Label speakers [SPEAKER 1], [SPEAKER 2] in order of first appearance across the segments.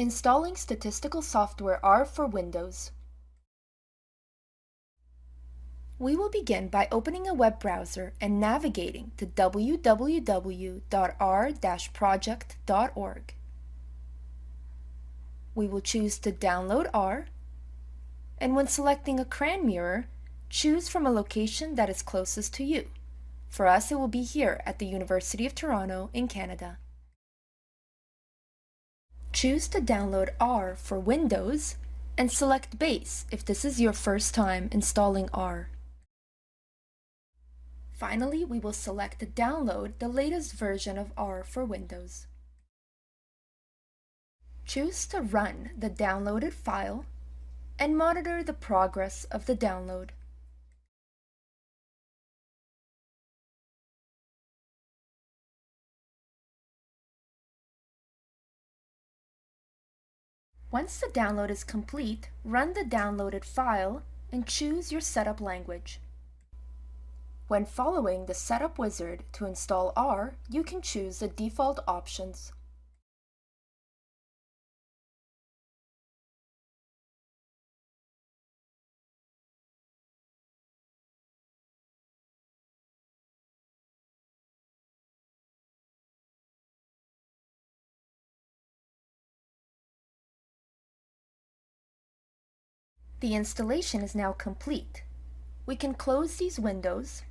[SPEAKER 1] Installing statistical software R for Windows. We will begin by opening a web browser and navigating to www.r-project.org. We will choose to download R, and when selecting a CRAN mirror, choose from a location that is closest to you. For us, it will be here at the University of Toronto in Canada. Choose to download R for Windows and select Base if this is your first time installing R. Finally, we will select to download the latest version of R for Windows. Choose to run the downloaded file and monitor the progress of the download. Once the download is complete, run the downloaded file and choose your setup language. When following the setup wizard to install R, you can choose the default options. The installation is now complete. We can close these windows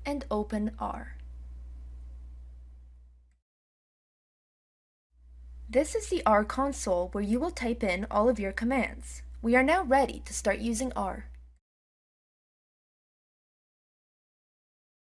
[SPEAKER 1] and open R. This is the R console where you will type in all of your commands. We are now ready to start using R.